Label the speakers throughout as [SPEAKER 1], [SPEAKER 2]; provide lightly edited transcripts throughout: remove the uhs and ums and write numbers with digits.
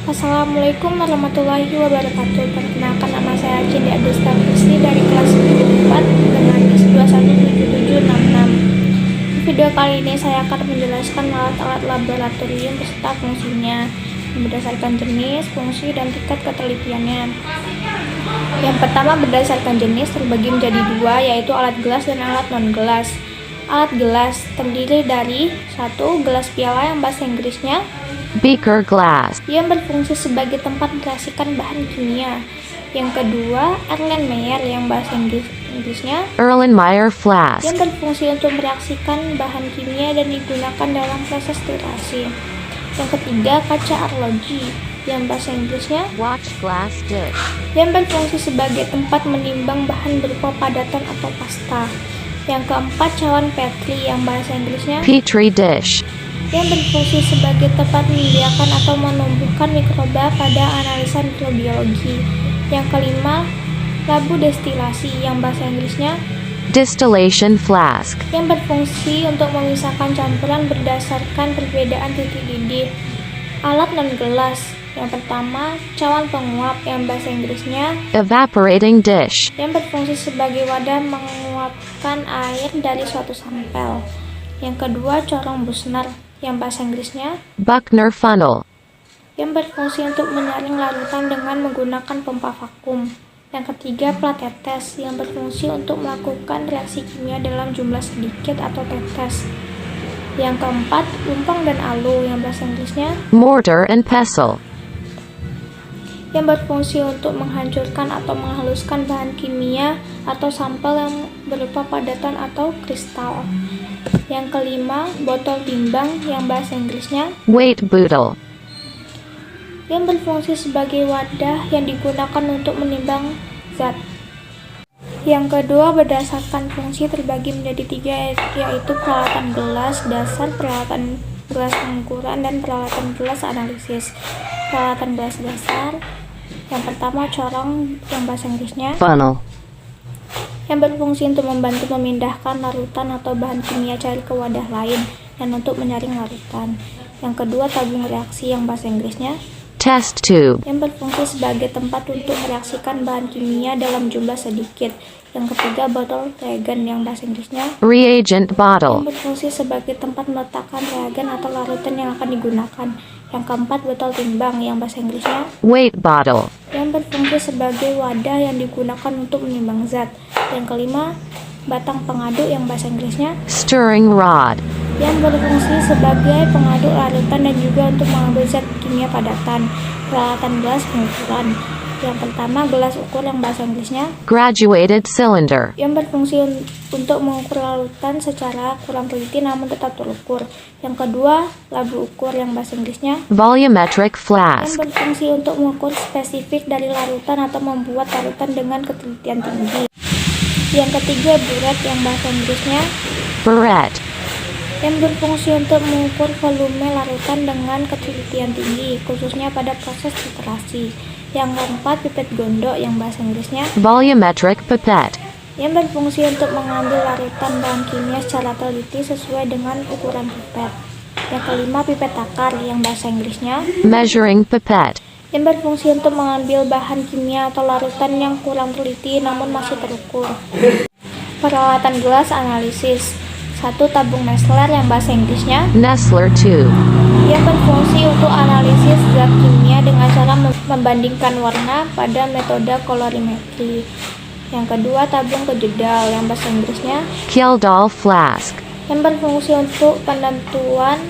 [SPEAKER 1] Assalamualaikum warahmatullahi wabarakatuh. Perkenalkan, nama saya Cindy Agustin dari kelas 4 dengan NIS 217766. Di video kali ini saya akan menjelaskan alat-alat laboratorium beserta fungsinya berdasarkan jenis, fungsi, dan tingkat ketelitiannya. Yang pertama, berdasarkan jenis terbagi menjadi dua, yaitu alat gelas dan alat non-gelas. Alat gelas terdiri dari 1. Gelas piala yang bahasa Inggrisnya
[SPEAKER 2] Beaker glass.
[SPEAKER 1] yang berfungsi sebagai tempat mereaksikan bahan kimia. Yang kedua, Erlenmeyer yang bahasa Inggrisnya
[SPEAKER 2] Erlenmeyer flask.
[SPEAKER 1] yang berfungsi untuk mereaksikan bahan kimia dan digunakan dalam proses sterilisasi. Yang ketiga, kaca arloji yang bahasa Inggrisnya
[SPEAKER 2] Watch glass dish.
[SPEAKER 1] yang berfungsi sebagai tempat menimbang bahan berupa padatan atau pasta. Yang keempat, cawan Petri yang bahasa Inggrisnya
[SPEAKER 2] Petri dish.
[SPEAKER 1] yang berfungsi sebagai tempat membiarkan atau menumbuhkan mikroba pada analisa mikrobiologi. Yang kelima, labu destilasi yang bahasa Inggrisnya
[SPEAKER 2] Distillation flask.
[SPEAKER 1] yang berfungsi untuk memisahkan campuran berdasarkan perbedaan titik didih. Alat non-gelas yang pertama, cawan penguap yang bahasa Inggrisnya
[SPEAKER 2] Evaporating dish.
[SPEAKER 1] yang berfungsi sebagai wadah menguapkan air dari suatu sampel. Yang kedua, corong Busner yang bahasa Inggrisnya
[SPEAKER 2] Buchner funnel.
[SPEAKER 1] yang berfungsi untuk menyaring larutan dengan menggunakan pompa vakum. Yang ketiga, plat tetes yang berfungsi untuk melakukan reaksi kimia dalam jumlah sedikit atau tetes. Yang keempat, lumpang dan alu yang bahasa Inggrisnya
[SPEAKER 2] Mortar and pestle.
[SPEAKER 1] yang berfungsi untuk menghancurkan atau menghaluskan bahan kimia atau sampel yang berupa padatan atau kristal. Yang kelima, botol timbang yang bahasa Inggrisnya
[SPEAKER 2] Weight bottle.
[SPEAKER 1] yang berfungsi sebagai wadah yang digunakan untuk menimbang zat. Yang kedua, berdasarkan fungsi terbagi menjadi tiga, yaitu peralatan gelas dasar, peralatan gelas pengukuran, dan peralatan gelas analisis. Peralatan gelas dasar yang pertama, corong yang bahasa Inggrisnya
[SPEAKER 2] Funnel.
[SPEAKER 1] yang berfungsi untuk membantu memindahkan larutan atau bahan kimia cair ke wadah lain dan untuk menyaring larutan. Yang kedua, tabung reaksi yang bahasa Inggrisnya
[SPEAKER 2] Test tube.
[SPEAKER 1] yang berfungsi sebagai tempat untuk mereaksikan bahan kimia dalam jumlah sedikit. Yang ketiga, botol reagen yang bahasa Inggrisnya
[SPEAKER 2] Reagent
[SPEAKER 1] yang
[SPEAKER 2] bottle.
[SPEAKER 1] berfungsi sebagai tempat meletakkan reagen atau larutan yang akan digunakan. Yang keempat, botol timbang yang bahasa Inggrisnya
[SPEAKER 2] Weight bottle.
[SPEAKER 1] yang berfungsi sebagai wadah yang digunakan untuk menimbang zat. Yang kelima, batang pengaduk yang bahasa Inggrisnya
[SPEAKER 2] Stirring rod.
[SPEAKER 1] yang berfungsi sebagai pengaduk larutan dan juga untuk mengambil zat kimia padatan. Peralatan gelas pengukuran yang pertama, gelas ukur yang bahasa Inggrisnya
[SPEAKER 2] Graduated cylinder.
[SPEAKER 1] yang berfungsi untuk mengukur larutan secara kurang teliti namun tetap terukur. Yang kedua, labu ukur yang bahasa Inggrisnya
[SPEAKER 2] Volumetric
[SPEAKER 1] yang
[SPEAKER 2] flask.
[SPEAKER 1] berfungsi untuk mengukur spesifik dari larutan atau membuat larutan dengan ketelitian tinggi. Yang ketiga, buret yang bahasa Inggrisnya
[SPEAKER 2] Barrette.
[SPEAKER 1] yang berfungsi untuk mengukur volume larutan dengan ketelitian tinggi, khususnya pada proses filtrasi. Yang keempat, pipet gondok yang bahasa Inggrisnya
[SPEAKER 2] Volumetric pipette.
[SPEAKER 1] yang berfungsi untuk mengambil larutan bahan kimia secara teliti sesuai dengan ukuran pipet. Yang kelima, pipet takar yang bahasa Inggrisnya
[SPEAKER 2] Measuring pipette.
[SPEAKER 1] yang berfungsi untuk mengambil bahan kimia atau larutan yang kurang teliti namun masih terukur. Peralatan gelas analisis. 1. Tabung Nessler yang bahasa Inggrisnya
[SPEAKER 2] Nessler tube.
[SPEAKER 1] yang berfungsi untuk analisis zat kimia dengan cara membandingkan warna pada metode kolorimetri. Yang kedua, tabung kejedal yang bahasa Inggrisnya
[SPEAKER 2] Kjeldahl flask.
[SPEAKER 1] yang berfungsi untuk penentuan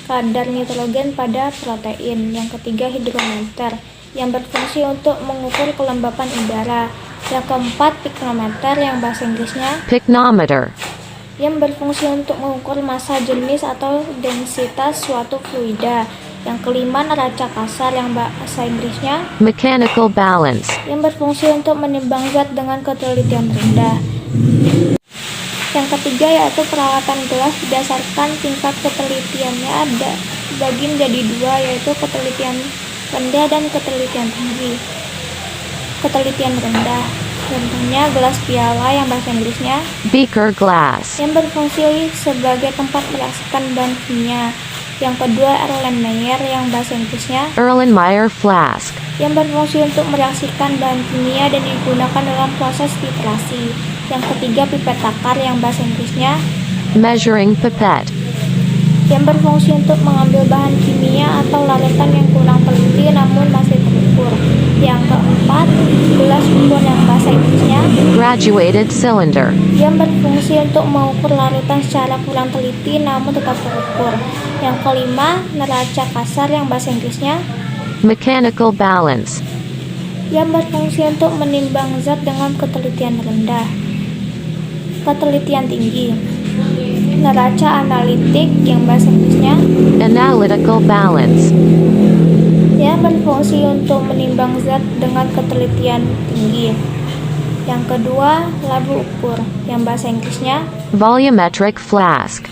[SPEAKER 1] kadar nitrogen pada protein. Yang ketiga, hidrometer yang berfungsi untuk mengukur kelembapan udara. Yang keempat, piknometer yang bahasa Inggrisnya
[SPEAKER 2] Pycnometer.
[SPEAKER 1] yang berfungsi untuk mengukur massa jenis atau densitas suatu fluida. Yang kelima, neraca kasar yang bahasa Inggrisnya
[SPEAKER 2] Mechanical balance.
[SPEAKER 1] yang berfungsi untuk menimbang zat dengan ketelitian rendah. Yang ketiga, yaitu peralatan gelas berdasarkan tingkat ketelitiannya ada dibagi menjadi dua, yaitu ketelitian rendah dan ketelitian tinggi. Ketelitian rendah contohnya gelas piala yang bahasa Inggrisnya
[SPEAKER 2] Beaker glass.
[SPEAKER 1] yang berfungsi sebagai tempat mereaksikan bahan kimia. Yang kedua, Erlenmeyer yang bahasa Inggrisnya,
[SPEAKER 2] Erlenmeyer flask.
[SPEAKER 1] yang berfungsi untuk mereaksikan bahan kimia dan digunakan dalam proses titrasi. Yang ketiga, pipet takar yang bahasa Inggrisnya,
[SPEAKER 2] Measuring pipette.
[SPEAKER 1] yang berfungsi untuk mengambil bahan kimia atau larutan yang kurang teliti namun masih terukur. Yang keempat, gelas ukur yang bahasa Inggrisnya,
[SPEAKER 2] Graduated cylinder.
[SPEAKER 1] yang berfungsi untuk mengukur larutan secara kurang teliti namun tetap terukur. Yang kelima, neraca kasar yang bahasa Inggrisnya,
[SPEAKER 2] Mechanical balance.
[SPEAKER 1] yang berfungsi untuk menimbang zat dengan ketelitian rendah, ketelitian tinggi. Neraca analitik yang bahasa Inggrisnya,
[SPEAKER 2] Analytical balance.
[SPEAKER 1] yang berfungsi untuk menimbang zat dengan ketelitian tinggi. Yang kedua, labu ukur yang bahasa Inggrisnya,
[SPEAKER 2] Volumetric flask.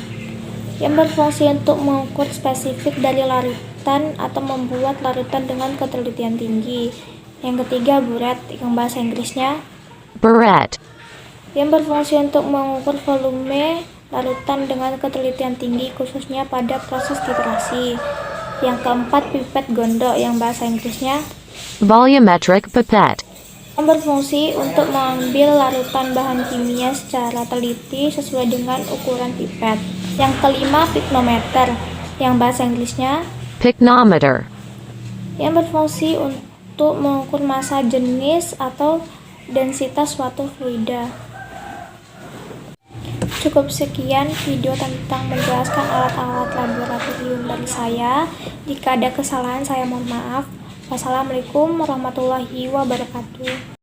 [SPEAKER 1] yang berfungsi untuk mengukur spesifik dari larutan atau membuat larutan dengan ketelitian tinggi. Yang ketiga, buret yang bahasa Inggrisnya,
[SPEAKER 2] Barrette.
[SPEAKER 1] yang berfungsi untuk mengukur volume larutan dengan ketelitian tinggi khususnya pada proses titrasi. Yang keempat, pipet gondok yang bahasa Inggrisnya,
[SPEAKER 2] Volumetric pipette.
[SPEAKER 1] yang berfungsi untuk mengambil larutan bahan kimia secara teliti sesuai dengan ukuran pipet. Yang kelima, pyknometer yang bahasa Inggrisnya,
[SPEAKER 2] Pycnometer.
[SPEAKER 1] yang berfungsi untuk mengukur massa jenis atau densitas suatu fluida. Cukup sekian video tentang menjelaskan alat-alat laboratorium dari saya. Jika ada kesalahan saya mohon maaf. Wassalamualaikum warahmatullahi wabarakatuh.